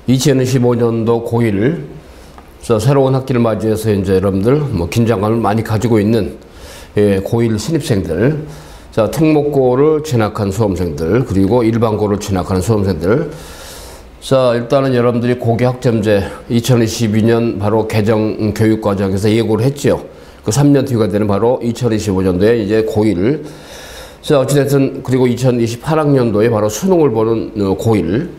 2025년도 고1 새로운 학기를 맞이해서 이제 여러분들 뭐 긴장감을 많이 가지고 있는 고1 신입생들, 자, 특목고를 진학한 수험생들, 그리고 일반고를 진학하는 수험생들. 자, 일단은 여러분들이 고교학점제 2022년 바로 개정 교육과정에서 예고를 했죠. 그 3년 뒤가 되는 바로 2025년도에 이제 고1. 자, 어찌됐든, 그리고 2028학년도에 바로 수능을 보는 고1.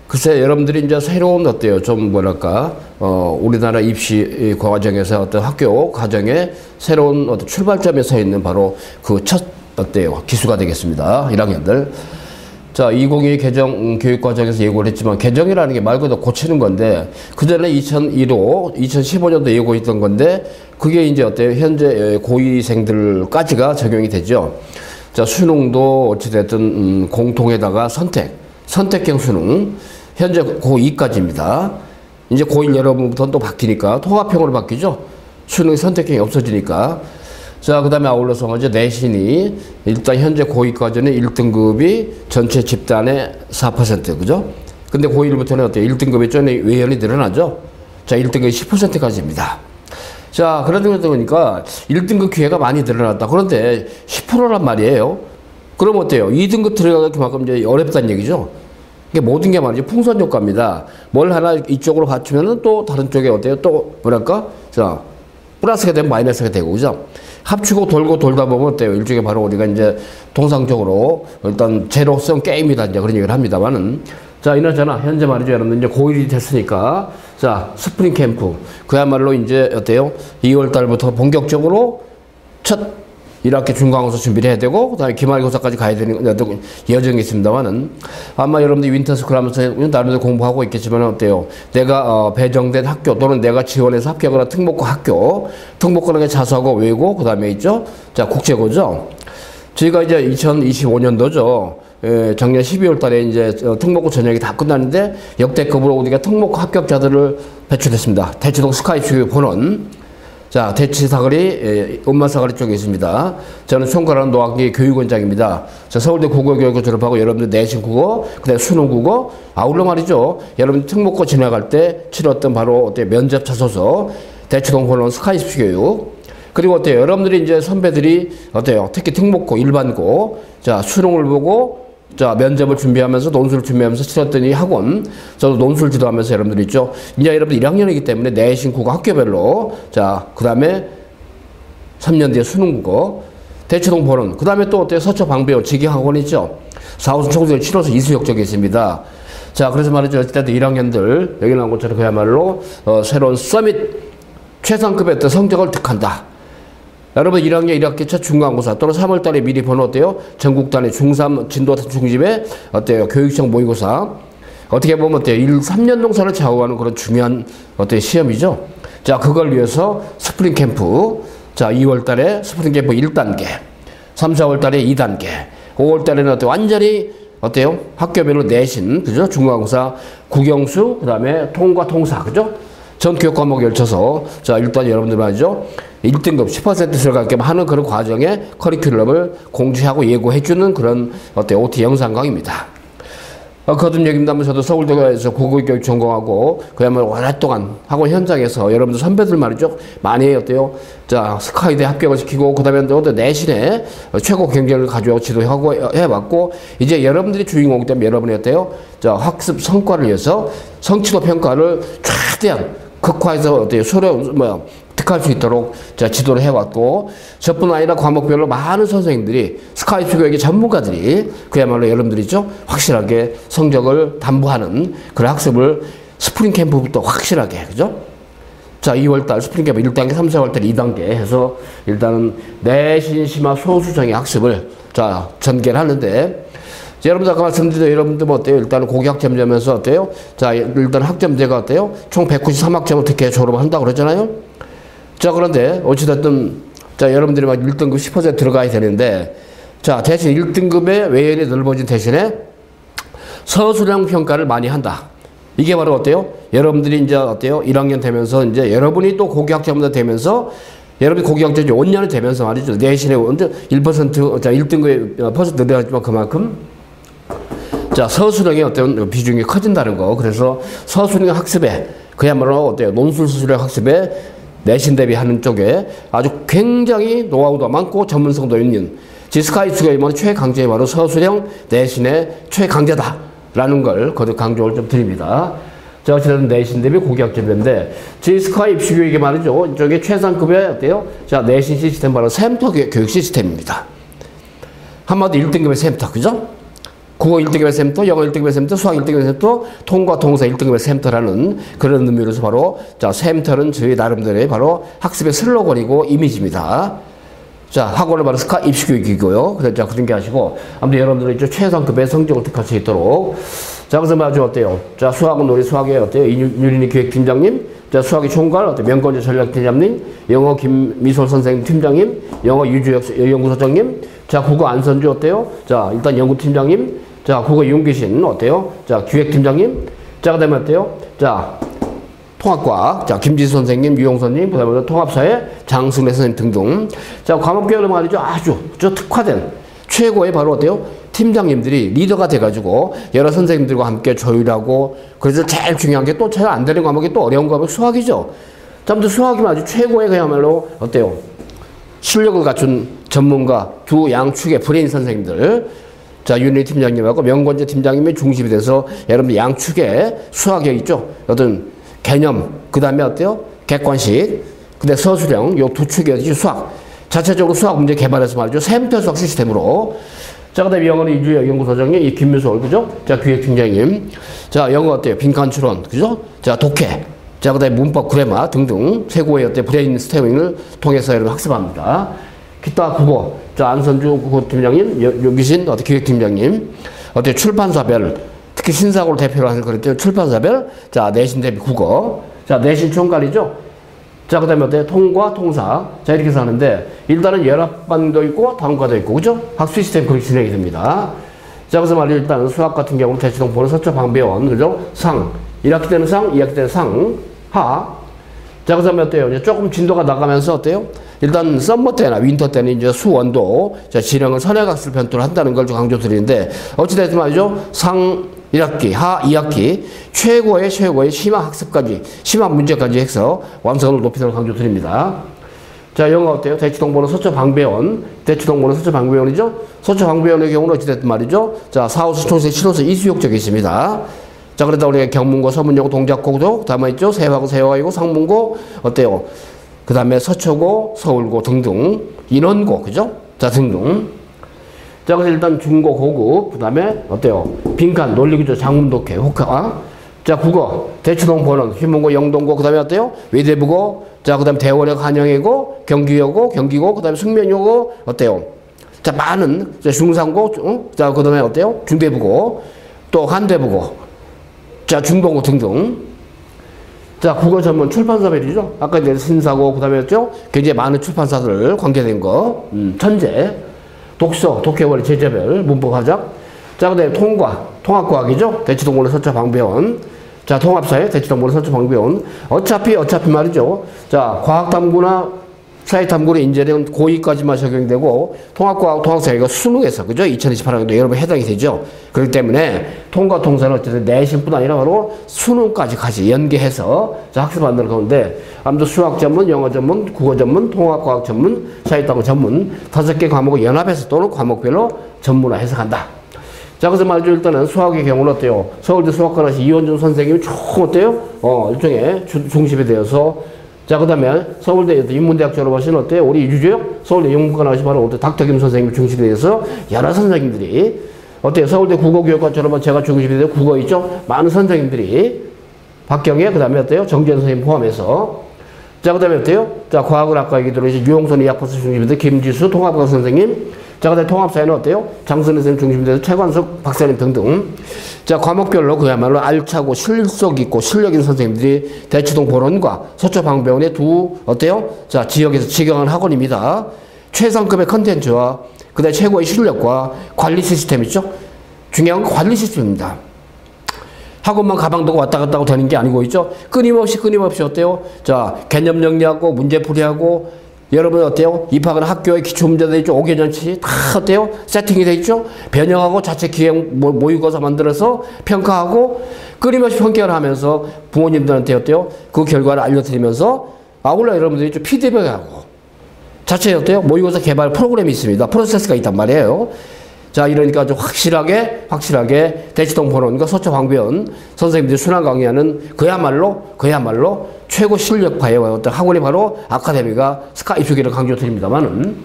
글쎄, 여러분들이 이제 새로운 어때요? 좀 뭐랄까, 우리나라 입시 과정에서 어떤 학교 과정에 새로운 어떤 출발점에 서 있는 바로 그 첫 어때요? 기수가 되겠습니다. 1학년들. 자, 2022 개정 교육과정에서 예고를 했지만, 개정이라는 게 말 그대로 고치는 건데, 그 전에 2015년도 예고했던 건데, 그게 이제 어때요? 현재 고2생들까지가 적용이 되죠. 자, 수능도 어찌됐든, 공통에다가 선택형 수능. 현재 고2까지입니다. 이제 고1 여러분부터는 또 바뀌니까, 통합형으로 바뀌죠. 수능 선택형이 없어지니까. 자, 그 다음에 아울러서 이제 내신이 일단 현재 고2까지는 1등급이 전체 집단의 4%, 그죠? 근데 고1부터는 어때요? 1등급이 전에 외연이 늘어나죠? 자, 1등급이 10%까지입니다. 자, 그러다 보니까 1등급 기회가 많이 늘어났다. 그런데 10%란 말이에요. 그럼 어때요? 2등급 들어가기 그만큼 이제 어렵다는 얘기죠? 이게 모든 게 말이죠. 풍선 효과입니다. 뭘 하나 이쪽으로 받치면은 또 다른 쪽에 어때요? 또 뭐랄까? 자, 플러스가 되면 마이너스가 되고, 그죠? 합치고 돌고 돌다 보면 어때요? 일종의 바로 우리가 이제 통상적으로 일단 제로성 게임이다, 이제 그런 얘기를 합니다만은. 자, 이나저나 현재 말이죠. 여러분들 이제 고1이 됐으니까. 자, 스프링 캠프. 그야말로 이제 어때요? 2월 달부터 본격적으로 첫 1학기 중간고사 준비를 해야 되고, 그 다음에 기말고사까지 가야 되는 여정이 있습니다만은, 아마 여러분들이 윈터스쿨 하면서 나름대로 공부하고 있겠지만 어때요? 내가 배정된 학교 또는 내가 지원해서 합격하는 특목고 학교, 특목고는 자소하고 외고, 그 다음에 있죠? 자, 국제고죠? 저희가 이제 2025년도죠. 작년 12월 달에 이제 특목고 전형이 다 끝났는데, 역대급으로 우리가 특목고 합격자들을 배출했습니다. 대치동 스카이뷰 본원. 자, 대치사거리, 음마사거리 쪽에 있습니다. 저는 총괄하는 노학기 교육원장입니다. 자, 서울대 국어교육을 졸업하고 여러분들 내신 국어, 그 다음에 수능 국어, 아울러 말이죠. 여러분 특목고 지나갈 때 치렀던 바로 어때 면접 자소서, 대치동 본원 스카이스 교육. 그리고 어때요? 여러분들이 이제 선배들이 어때요? 특히 특목고, 일반고, 자, 수능을 보고, 자, 면접을 준비하면서 논술을 준비하면서 치렀던 이 학원, 저도 논술 지도하면서 여러분들 있죠. 이제 여러분들 1학년이기 때문에 내신 국어 학교별로, 자, 그 다음에 3년 뒤에 수능 국어, 대치동 본원, 그 다음에 또 어때요? 서초 방배원 직영학원 있죠. 4호선 총선을 치러서 이수역 쪽에 있습니다. 자, 그래서 말이죠. 어쨌든 1학년들, 여기 나온 것처럼 그야말로, 새로운 서밋 최상급의 어떤 성적을 득한다. 여러분 1학년 1학기 첫 중간고사 또는 3월 달에 미리 보는 어때요? 전국 단위 중3 진도 중심의 어때요? 교육청 모의고사. 어떻게 보면 어때요? 3년 동사를 좌우하는 그런 중요한 어때요? 시험이죠. 자, 그걸 위해서 스프링 캠프. 자, 2월 달에 스프링 캠프 1단계. 3, 4월 달에 2단계. 5월 달에는 어때요? 완전히 어때요? 학교별로 내신, 그죠? 중간고사, 국영수, 그 다음에 통과 통사, 그죠? 전 교육 과목 열쳐서, 자, 일단 여러분들 말이죠. 1등급 10% 들어가게 하는 그런 과정에 커리큘럼을 공지하고 예고해주는 그런 어때요? OT 영상 강의입니다. 거듭 얘기입니다만 저도 서울대에서 국어교육 전공하고 그야말로 오랫동안 학원 현장에서 여러분들 선배들 말이죠. 많이 어때요? 자, 스카이대 합격을 시키고 그 다음에 또 내신에 최고 경쟁을 가져오고 지도하고 해봤고 이제 여러분들이 주인공이기 때문에 여러분이 어때요? 자, 학습 성과를 위해서 성취도 평가를 최대한 극화해서 어때요? 득할 수 있도록 자, 지도를 해왔고, 저뿐 아니라 과목별로 많은 선생님들이, 스카이프 교육의 전문가들이, 그야말로 여러분들이죠, 확실하게 성적을 담보하는 그런 학습을 스프링 캠프부터 확실하게, 그죠? 자, 2월달 스프링 캠프 1단계, 3, 4월달 2단계 해서 일단은 내신 심화 소수정의 학습을 자, 전개를 하는데, 여러분들 아까 말씀드린 여러분들 뭐 어때요? 일단은 고교학점제면서 어때요? 자, 일단 학점제가 어때요? 총 193학점을 어떻게 졸업을 한다고 그러잖아요? 자, 그런데 어찌됐든 자, 여러분들이 막 1등급 10% 들어가야 되는데 자, 대신 1등급의 외연이 넓어진 대신에 서술형 평가를 많이 한다. 이게 바로 어때요? 여러분들이 이제 어때요? 1학년 되면서 이제 여러분이 또 고교학점자 되면서 여러분이 고교학점자 5년이 되면서 말이죠. 내신에 1%, 자, 1등급의 퍼센트 늘어났지만 그만큼 자, 서술형의 어떤 비중이 커진다는 거. 그래서 서술형 학습에 그야말로 어때요? 논술 수술형 학습에 내신 대비하는 쪽에 아주 굉장히 노하우도 많고 전문성도 있는 지스카이스가 이번 최강자의 바로 서술형 내신의 최강자다라는 걸 거듭 강조를 좀 드립니다. 자, 어쨌든 내신 대비 고교학점인데 지스카 입시교육이 말이죠. 이쪽에 최상급의 어때요? 자, 내신 시스템 바로 샘터 교육 시스템입니다. 한마디 1등급의 샘터, 그죠? 국어 1등급의 샘터, 영어 1등급의 샘터, 수학 1등급의 샘터, 통과 통사 1등급의 샘터라는 그런 의미로서 바로 자, 샘터는 저희 나름대로의 바로 학습의 슬로건이고 이미지입니다. 자, 학원을 바로 스카 입시교육이고요. 그래서 자, 그런 게 하시고 아무튼 여러분들이 이제 최상급의 성적을 득할 수 있도록 자, 그래서 아주 어때요? 자, 수학은 우리 수학의 어때요? 유린이 기획팀장님, 자, 수학의 총괄 어때요? 명건재 전략팀장님, 영어 김미솔 선생님 팀장님, 영어 유주혁 연구소장님, 자, 국어 안선주 어때요? 자, 일단 연구팀장님, 자, 국어 윤기신 어때요? 자, 기획팀장님, 자, 그 다음에 어때요? 자, 통합과학, 자, 김지수 선생님, 유용선님, 그 다음에 통합사회, 장승래 선생님 등등. 자, 과목별로 말이죠. 아주 특화된 최고의 바로 어때요? 팀장님들이 리더가 돼가지고 여러 선생님들과 함께 조율하고 그래서 제일 중요한 게 또 잘 안 되는 과목이 또 어려운 과목이 수학이죠. 자, 아무튼 수학이면 아주 최고의 그야말로 어때요? 실력을 갖춘 전문가 두 양축의 브레인 선생님들 자, 윤리 팀장님하고 명건재 팀장님이 중심이 돼서 여러분들 양축의 수학에 있죠. 어떤 개념, 그 다음에 어때요? 객관식, 근데 서술형, 요 두 축의 수학. 자체적으로 수학 문제 개발해서 말이죠. 샘터 수학 시스템으로. 자, 그 다음에 영어는 이주혁 연구소장님, 이 김미솔, 그죠? 자, 기획팀장님. 자, 영어 어때요? 빈칸 추론, 그죠? 자, 독해. 자, 그 다음에 문법, 그래마 등등 최고의 어때 브레인 스태밍을 통해서 여러분 학습합니다. 기타 국어. 자, 안선주 국어팀장님, 윤기신 어때 기획팀장님. 어때 출판사별. 특히 신사고를 대표로 하는 그랬죠. 출판사별. 자, 내신 대비 국어. 자, 내신 총괄이죠. 자, 그 다음에 어때요? 통과, 통사. 자, 이렇게 해서 하는데, 일단은 연합반도 있고, 다음과도 있고, 그죠? 학수 시스템 그렇게 진행이 됩니다. 자, 그래서 말이죠. 일단 수학 같은 경우는 대치동 보는 서초 방배원, 그죠? 상. 1학기 때는 상, 2학기 때는 상, 하. 자, 그 다음에 어때요? 이제 조금 진도가 나가면서 어때요? 일단 썸머 때나 윈터 때는 이제 수원도 자, 진행을 선행학습 편투를 한다는 걸 좀 강조드리는데, 어찌됐든 말이죠. 상 1학기, 하 2학기, 최고의 심화 학습까지, 심화 문제까지 해서 완성을 높이도록 강조드립니다. 자, 영어 어때요? 대치동보는 서초 방배원, 대치동보는 서초 방배원이죠? 서초 방배원의 경우는 어찌됐든 말이죠. 자, 4호수, 초세, 7호수 이수역적이 있습니다. 자, 그러다 우리가 경문고, 서문여고, 동작고도 담아있죠? 세화고, 세화이고, 상문고, 어때요? 그 다음에 서초고, 서울고 등등, 인원고, 그죠? 자, 등등. 자, 그래서 일단 중고, 고급, 그 다음에 어때요? 빈칸, 논리구조, 장문독해, 혹하. 자, 국어, 대치동 본원, 휘문고, 영동고, 그 다음에 어때요? 외대부고, 자, 그 다음에 대원역 한영이고, 경기여고, 경기고, 그 다음에 숙면여고, 어때요? 자, 많은, 중상고, 자, 그 다음에 어때요? 중대부고, 또 한대부고, 자, 중동고 등등. 자, 국어 전문 출판사별이죠. 아까 이제 신사고, 그 다음에 였죠? 굉장히 많은 출판사들 관계된 거, 천재, 독서, 독해원리 제재별, 문법화작. 자, 그 다음에 통합과학이죠. 대치동고는 서초 방배원. 자, 통합사회, 대치동고는 서초 방배원. 어차피 말이죠. 자, 과학탐구나 사회탐구의 인재는 고2까지만 적용되고, 통합과학, 통합사회가 수능에서, 그죠? 2028학년도 여러분 해당이 되죠. 그렇기 때문에, 통과 통사는 어쨌든 내신뿐 아니라 바로 수능까지 같이 연계해서 자, 학습한다는 건데, 아무튼 수학 전문, 영어 전문, 국어 전문, 통합과학 전문, 사회탐구 전문, 5개 과목을 연합해서 또는 과목별로 전문화 해석한다. 자, 그래서 말이죠. 일단은 수학의 경우는 어때요? 서울대 수학과라시 이원준 선생님이 총 어때요? 일종의 중심이 되어서 자, 그 다음에 서울대 인문대학 졸업하신 어때요? 우리 유주혁 서울대 영문과 나오신 바로 닥터김 선생님이 중심이 되어서 여러 선생님들이 어때요? 서울대 국어교육과 졸업한 제가 중심이 되어 국어 있죠? 많은 선생님들이 박경혜, 그 다음에 어때요? 정재현 선생님 포함해서 자, 그 다음에 어때요? 자, 과학을 아까 얘기 들어오신 유홍선 의학버스 중심이 되어 김지수 통합과 선생님 자, 그 다음에 통합사회는 어때요? 장선희 선생님 중심이 돼서 최관석 박사님 등등. 자, 과목별로 그야말로 알차고 실속 있고 실력 있는 선생님들이 대치동 본원과 서초 방배원의 두, 어때요? 자, 지역에서 직영하는 학원입니다. 최상급의 컨텐츠와 그 다음에 최고의 실력과 관리 시스템 있죠? 중요한 건 관리 시스템입니다. 학원만 가방 두고 왔다 갔다 하고 되는 게 아니고 있죠? 끊임없이 어때요? 자, 개념 정리하고 문제풀이하고 여러분 어때요? 입학은 학교의 기초문제도 있죠. 5개년치 다 어때요? 세팅이 돼 있죠. 변형하고 자체 기획 모의고사 만들어서 평가하고 끊임없이 평가를 하면서 부모님들한테 어때요? 그 결과를 알려드리면서 아울러 여러분들이 좀 피드백하고 자체 어때요? 모의고사 개발 프로그램이 있습니다. 프로세스가 있단 말이에요. 자, 이러니까 좀 확실하게 대치동 본원과 서초 황변 선생님들이 순환 강의하는 그야말로 최고 실력파의 어떤 학원이 바로 아카데미가 스카 입수기를 강조드립니다만은.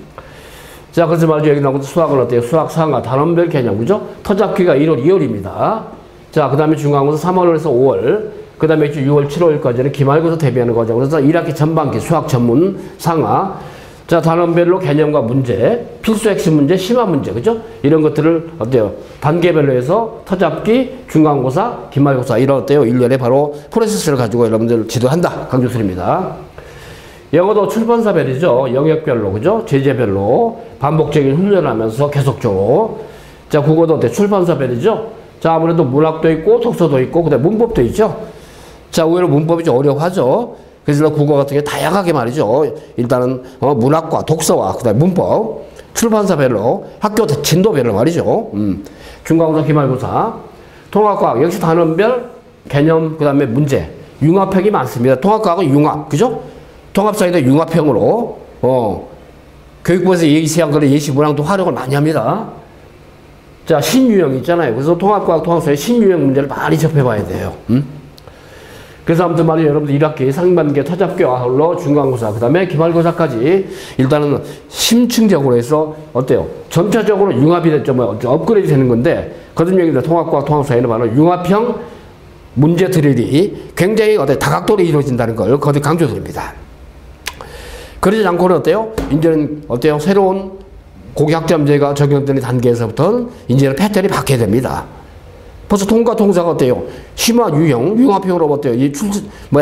자, 그래서 말이죠. 여기 나오는 수학은 어때요? 수학 상하 단원별 개념, 그죠? 터잡기가 1월, 2월입니다. 자, 그 다음에 중간고사 3월에서 5월, 그 다음에 6월, 7월까지는 기말고사 대비하는 과정. 그래서 1학기 전반기 수학 전문 상하. 자, 단원별로 개념과 문제, 필수 핵심 문제, 심화 문제, 그죠? 이런 것들을 어때요? 단계별로 해서 터잡기, 중간고사, 기말고사, 이런 어때요? 일련의 바로 프로세스를 가지고 여러분들 지도한다. 강조드립니다. 영어도 출판사별이죠. 영역별로, 그죠? 제재별로 반복적인 훈련을 하면서 계속적으로. 자, 국어도 어때요? 출판사별이죠. 자, 아무래도 문학도 있고, 독서도 있고, 그 다음에 문법도 있죠. 자, 의외로 문법이 좀 어려워하죠. 그래서 국어 같은 게 다양하게 말이죠. 일단은 문학과 독서와 그다음에 문법, 출판사별로, 학교 진도별로 말이죠. 중간고사, 기말고사, 통합과학 역시 단원별 개념 그다음에 문제, 융합형이 많습니다. 통합과학은 융합, 그죠? 통합사이드 융합형으로 교육부에서 예시한 그런 예시 문항도 활용을 많이 합니다. 자, 신유형 있잖아요. 그래서 통합과학, 통합사이드 신유형 문제를 많이 접해봐야 돼요. 그래서 아무튼 말이에요. 여러분들 1학기 상반기 터잡기와 아울러 중간고사 그 다음에 기말고사까지 일단은 심층적으로 해서 어때요? 전체적으로 융합이 됐죠. 뭐 업그레이드 되는 건데 거듭력이다. 통합과학 통합사회는 바로 융합형 문제 드릴이 굉장히 어때요? 다각도로 이루어진다는 걸 거듭 강조드립니다. 그러지 않고는 어때요? 이제는 어때요? 새로운 고교학점제가 적용되는 단계에서부터는 이제는 패턴이 바뀌어야 됩니다. 벌써 통과 통사가 어때요? 심화 유형, 융합형으로 어때요?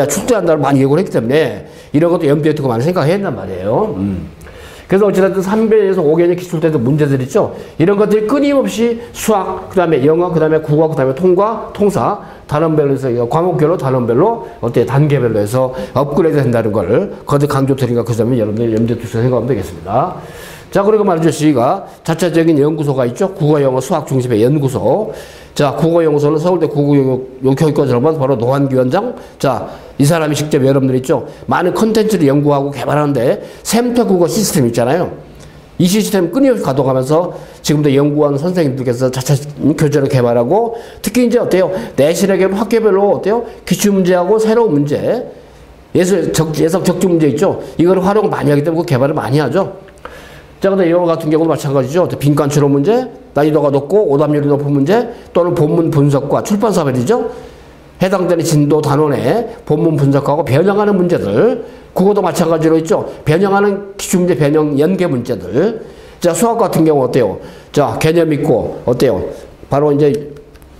출제한다를 많이 예고를 했기 때문에 이런 것도 염두에 두고 많이 생각해야 한단 말이에요. 그래서 어찌됐든 3개년에서 5개년 기출 때도 문제들 있죠. 이런 것들이 끊임없이 수학, 그 다음에 영어, 그 다음에 국어, 그 다음에 통과, 통사, 단원별로 해서 과목별로, 단원별로 어때요? 단계별로 해서 업그레이드 된다는 걸 거듭 강조드리니까 그 점은 여러분들 염두에 두셔서 생각하면 되겠습니다. 자, 그리고 말이죠. 저희가 자체적인 연구소가 있죠. 국어, 영어, 수학 중심의 연구소. 자, 국어연구소는 서울대 국어교육과정반 바로 노한기원장. 자, 이 사람이 직접 여러분들 있죠. 많은 컨텐츠를 연구하고 개발하는데 샘터 국어 시스템 있잖아요. 이 시스템 끊임없이 가동하면서 지금도 연구원 선생님들께서 자체 교재를 개발하고 특히 이제 어때요? 내신에게 학교별로 어때요? 기출문제하고 새로운 문제, 예상 적중 문제 있죠. 이거를 활용을 많이 하기 때문에 그 개발을 많이 하죠. 자, 근데 영어 같은 경우도 마찬가지죠. 빈칸 추론 문제, 난이도가 높고 오답률이 높은 문제 또는 본문 분석과 출판사별이죠. 해당되는 진도 단원에 본문 분석하고 변형하는 문제들, 국어도 마찬가지로 있죠. 변형하는 기출문제 변형 연계 문제들. 자, 수학 같은 경우 어때요? 자, 개념 있고 어때요? 바로 이제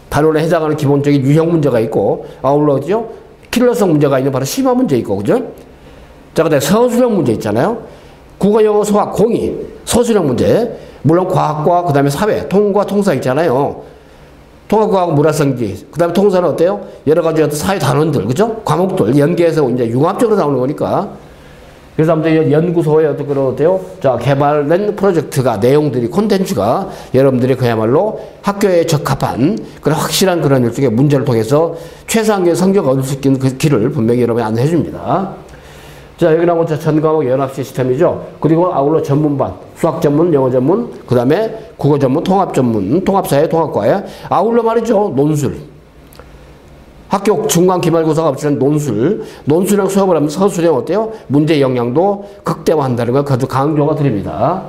단원에 해당하는 기본적인 유형 문제가 있고 아울러죠. 킬러성 문제가 있는 바로 심화 문제 있고, 그죠? 자, 근데 서술형 문제 있잖아요. 국어, 영어, 수학, 공이 서술형 문제. 물론 과학과 그 다음에 사회, 통과, 통사 있잖아요. 통합과학, 문화성지, 그 다음에 통사는 어때요? 여러 가지 어떤 사회 단원들, 그죠? 과목들 연계해서 이제 융합적으로 나오는 거니까. 그래서 아무튼 연구소의 어떤 그런 어때요? 자, 개발된 프로젝트가, 내용들이, 콘텐츠가 여러분들이 그야말로 학교에 적합한 그런 확실한 그런 일종의 문제를 통해서 최상의 성적을 얻을 수 있는 그 길을 분명히 여러분이 안내해 줍니다. 자, 여기 나온 전과목 연합 시스템이죠. 그리고 아울러 전문반, 수학 전문, 영어 전문, 그 다음에 국어 전문, 통합 전문, 통합사회, 통합과외, 아울러 말이죠. 논술. 학교 중간 기말고사가 없지만 논술형 수업을 하면 서술형 어때요? 문제 영향도 극대화한다는 걸 거듭 강조가 드립니다.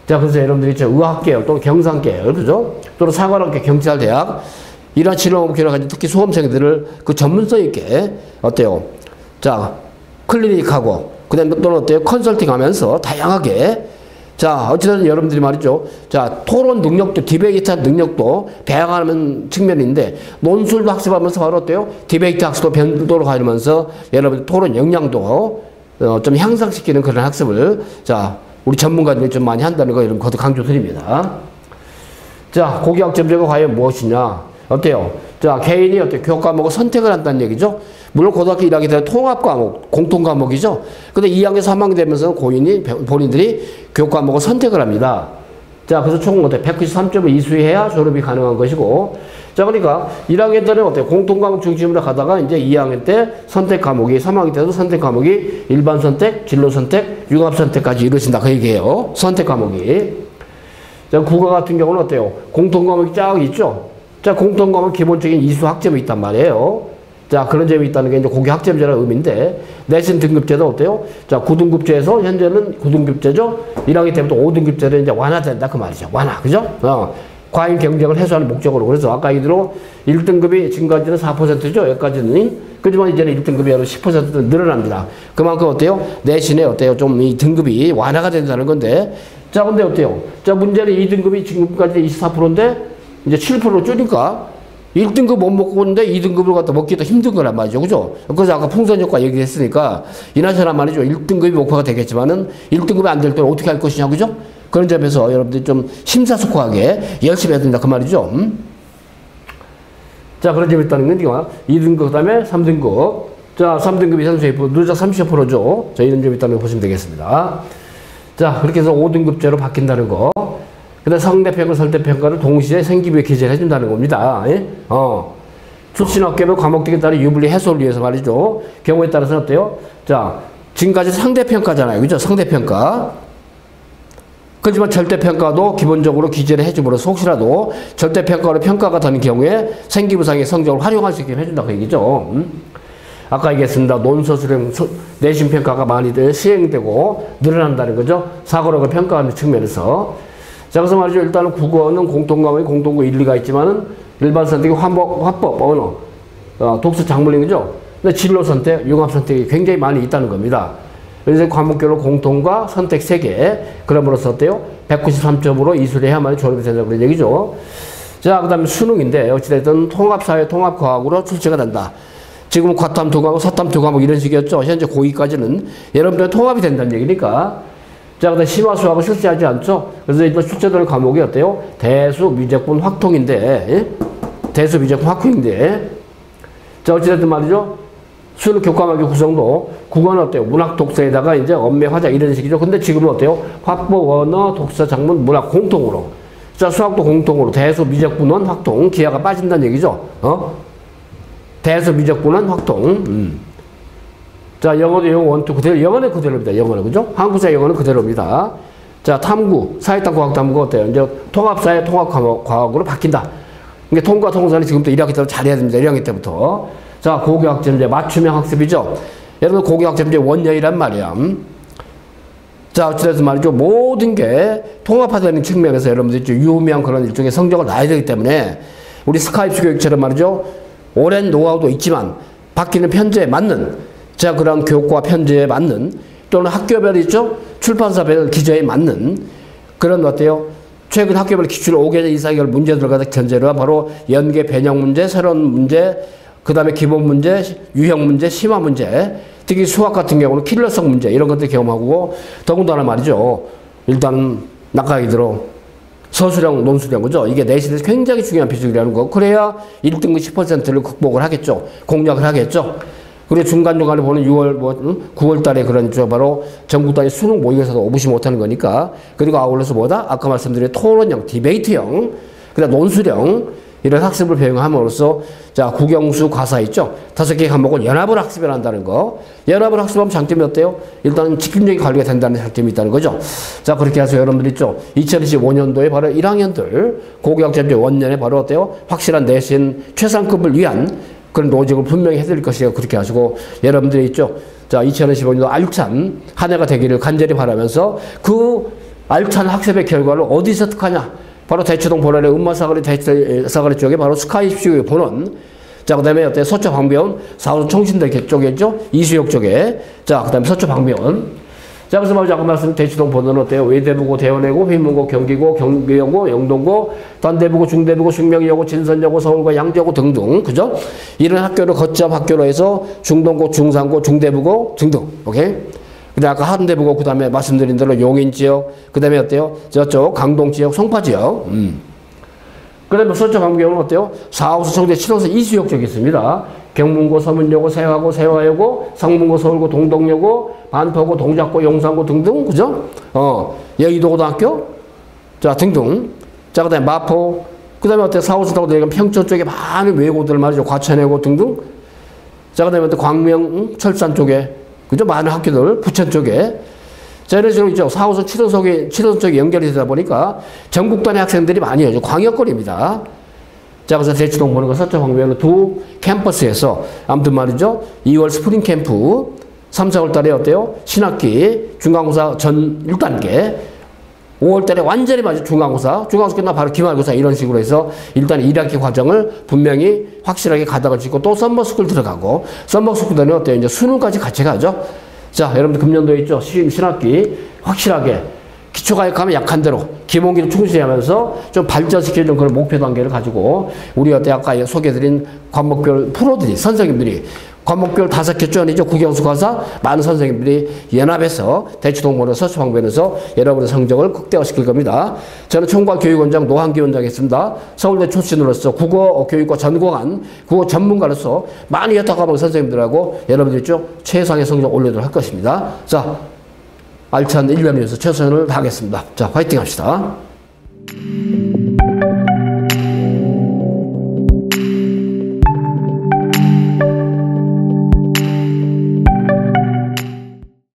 자, 그래서 여러분들이 있죠. 의학계열 또는 경상계열, 그죠? 또는 사관학교, 경찰대학, 이러한 진로 목표를 가진 특히 수험생들을 그 전문성 있게 어때요? 자, 클리닉하고 그다음에 또는 어때요? 컨설팅 하면서 다양하게 자, 어찌됐든 여러분들이 말이죠. 자, 토론 능력도, 디베이트 능력도 배양하는 측면인데 논술도 학습하면서 바로 어때요? 디베이트 학습도 변도록 하면서 여러분 토론 역량도 좀 향상시키는 그런 학습을 자, 우리 전문가들이 좀 많이 한다는 거 이런 것도 강조드립니다. 자, 고교학점제가 과연 무엇이냐? 어때요? 자, 개인이 어때요? 교과 과목을 선택을 한다는 얘기죠. 물론 고등학교 1학기 때는 통합 과목, 공통 과목이죠. 근데 2학년, 3학년 되면서는 고인이, 본인들이 교육 과목을 선택을 합니다. 자, 그래서 총 어때? 193점을 이수해야 졸업이 가능한 것이고. 자, 그러니까 1학년 때는 어때요? 공통 과목 중심으로 가다가 이제 2학년 때 선택 과목이, 3학년 때도 선택 과목이 일반 선택, 진로 선택, 융합 선택까지 이루어진다. 그 얘기예요. 선택 과목이. 자, 국어 같은 경우는 어때요? 공통 과목이 쫙 있죠? 자, 공통 과목 기본적인 이수 학점이 있단 말이에요. 자, 그런 점이 있다는 게 이제 고교 학점제라는 의미인데, 내신 등급제도 어때요? 자, 9등급제에서 현재는 9등급제죠? 1학기 때부터 5등급제로 이제 완화된다. 그 말이죠. 완화. 그죠? 과잉 경쟁을 해소하는 목적으로. 그래서 아까 이대로 1등급이 지금까지는 4%죠? 여기까지는. 그지만 이제는 1등급이 10% 늘어납니다. 그만큼 어때요? 내신에 어때요? 좀 이 등급이 완화가 된다는 건데, 자, 근데 어때요? 자, 문제는 2등급이 지금까지 24%인데, 이제 7%로 줄니까 1등급 못 먹고 있는데 2등급을 갖다 먹기도 힘든 거란 말이죠. 그죠? 그래서 아까 풍선효과 얘기했으니까, 이나저나 말이죠. 1등급이 목표가 되겠지만은 1등급이 안 될 때는 어떻게 할 것이냐. 그죠? 그런 점에서 여러분들이 좀 심사숙고하게 열심히 해야 된다. 그 말이죠. 자, 그런 점이 있다는 건 2등급, 그 다음에 3등급. 자, 3등급이 32%, 누적 30%죠. 자, 이런 점이 있다는 거 보시면 되겠습니다. 자, 그렇게 해서 5등급제로 바뀐다는 거. 그 다음에 상대평가, 설대평가를 동시에 생기부에 기재를 해준다는 겁니다. 예? 출신 학교별 과목등에 따른 유불리 해소를 위해서 말이죠. 경우에 따라서는 어때요? 자, 지금까지 상대평가잖아요. 그죠? 상대평가. 그렇지만 절대평가도 기본적으로 기재를 해줌으로써 혹시라도 절대평가로 평가가 되는 경우에 생기부상의 성적을 활용할 수 있게 해준다. 그 얘기죠. 아까 얘기했습니다. 논서수령 내신평가가 많이들 시행되고 늘어난다는 거죠. 사고력을 평가하는 측면에서. 자, 그래서 말이죠. 일단은 국어는 공통과목이 공통고 1, 2가 있지만은 일반 선택이 화법, 언어, 독서, 작물림, 그죠? 근데 진로 선택, 융합 선택이 굉장히 많이 있다는 겁니다. 그래서 과목별로 공통과 선택 3개. 그럼으로써 어때요? 193점으로 이수를 해야만 졸업이 된다고 그런 얘기죠. 자, 그 다음에 수능인데, 어찌됐든 통합사회, 통합과학으로 출제가 된다. 지금은 과탐 2과목, 사탐 2과목 이런 식이었죠. 현재 고2까지는 여러분들 통합이 된다는 얘기니까. 자, 그 다음에 심화 수학을 출제하지 않죠. 그래서 이번 출제되는 과목이 어때요? 대수, 미적분, 확통인데, 예? 대수, 미적분, 확통인데. 자, 어찌됐든 말이죠. 수능 교과목의 구성도 국어는 어때요? 문학 독서에다가 이제 언매 화자 이런 식이죠. 근데 지금은 어때요? 화법, 언어, 독서, 작문, 문학 공통으로. 자, 수학도 공통으로 대수, 미적분원, 확통, 기하가 빠진다는 얘기죠. 대수, 미적분원, 확통. 자, 영어도 영어 원투 그대로, 영어는 그대로입니다. 영어는, 그죠? 한국사 영어는 그대로입니다. 자, 탐구, 사회탐구, 과학탐구가 어때요? 이제 통합사회, 통합과학으로 바뀐다. 그러니까 통과, 통사는 지금부터 1학기 때부터 잘해야 됩니다. 1학기 때부터. 자, 고교학점제, 맞춤형 학습이죠. 여러분, 고교학점제 원년이란 말이야. 자, 어찌됐든 말이죠. 모든 게 통합화되는 측면에서 여러분들이 유의미한 그런 일종의 성적을 놔야 되기 때문에 우리 스카이프 교육처럼 말이죠. 오랜 노하우도 있지만 바뀌는 편제에 맞는 자, 그런 교육과 편제에 맞는 또는 학교별 있죠? 출판사별 기저에 맞는 그런 어때요? 최근 학교별 기출 5개년 이상의 문제들을 갖다 견제로 바로 연계 변형 문제, 새로운 문제, 그 다음에 기본 문제, 유형 문제, 심화 문제, 특히 수학 같은 경우는 킬러성 문제 이런 것들 경험하고 더군다나 말이죠. 일단 아까 얘기대로 서술형, 논술형, 그죠? 이게 내신에서 굉장히 중요한 비중이라는 거. 그래야 1등급 10%를 극복을 하겠죠. 공략을 하겠죠. 그리고 중간중간에 보는 9월 달에 그런 바로 전국 단위 수능 모의고사도 오부시 못하는 거니까. 그리고 아울러서 뭐다? 아까 말씀드린 토론형, 디베이트형, 그다음 논술형 이런 학습을 배용함으로써 자, 국영수 과사 있죠? 5개 과목을 연합을 학습을 한다는 거. 연합을 학습하면 장점이 어때요? 일단 집중력이 관리가 된다는 장점이 있다는 거죠. 자, 그렇게 해서 여러분들 있죠? 2025년도에 바로 1학년들 고교학점제 원년에 바로 어때요? 확실한 내신 최상급을 위한 그런 로직을 분명히 해드릴 것이에요. 그렇게 하시고 여러분들이 있죠. 자, 2025년도 알찬 한 해가 되기를 간절히 바라면서 그 알찬 학습의 결과를 어디서 득하냐? 바로 대치동 본원의 음마사거리 대치사거리 쪽에 바로 스카이십시오 본원. 자, 그 다음에 어때? 서초 방배원, 4호 총신대 쪽에 있죠? 이수역 쪽에. 자, 그 다음에 서초 방배원. 자, 그래서 말이죠. 아까 말씀 대치동 본원은 어때요? 외대부고, 대원외고, 휘문고, 경기고, 경기여고, 영동고, 단대부고, 중대부고, 숙명여고, 진선여고, 서울고, 양재고 등등. 그죠? 이런 학교를 거점 학교로 해서 중동고, 중산고, 중대부고 등등. 오케이? 근데 아까 한대부고, 그 다음에 말씀드린 대로 용인 지역, 그 다음에 어때요? 저쪽 강동 지역, 송파 지역. 그 다음에 서초 방배원은 어때요? 4호선, 청대, 7호선 이수역 쪽에 있습니다. 경문고, 서문여고, 세화고, 세화여고, 성문고, 서울고, 동덕여고, 반포고, 동작고, 용산고 등등, 그죠? 여의도고등학교, 자, 등등. 자, 그 다음에 마포, 그 다음에 어때? 4호선 타고 내려가면 평촌 쪽에 많은 외고들 말이죠. 과천여고 등등. 자, 그 다음에 또 광명, 철산 쪽에, 그죠? 많은 학교들, 부천 쪽에. 자, 이런 식으로 있죠. 4호선 7호선 쪽에 연결이 되다 보니까 전국 단위 학생들이 많이 오죠. 광역거리입니다. 자, 그래서 대치동 보는 거 서초방면으로 두 캠퍼스에서 아무튼 말이죠. 2월 스프링 캠프, 3, 4월 달에 어때요? 신학기, 중간고사 전 1단계, 5월 달에 완전히 맞아 중간고사 끝나 바로 기말고사 이런 식으로 해서 일단 1학기 과정을 분명히 확실하게 가다가 짓고 또 썸머스쿨 들어가고 썸머스쿨 되면 어때요? 이제 수능까지 같이 가죠. 자, 여러분들 금년도에 있죠. 신학기 확실하게 기초과학하면 약한 대로 기본기를 충실히 하면서 좀 발전시켜주는 그런 목표 단계를 가지고 우리가 아까 소개해드린 과목별 프로들이 선생님들이 과목별 5개 쪼아니죠. 국영수 과사 많은 선생님들이 연합해서 대치동문호 서초방면에서 여러분의 성적을 극대화시킬 겁니다. 저는 총괄교육원장 노한기 원장이었습니다. 서울대 출신으로서 국어교육과 전공한 국어 전문가로서 많이 여타과목 선생님들하고 여러분들이 좀 최상의 성적 올리도록 할 것입니다. 자, 알찬 1년을 위해서 최선을 다하겠습니다. 자, 화이팅 합시다.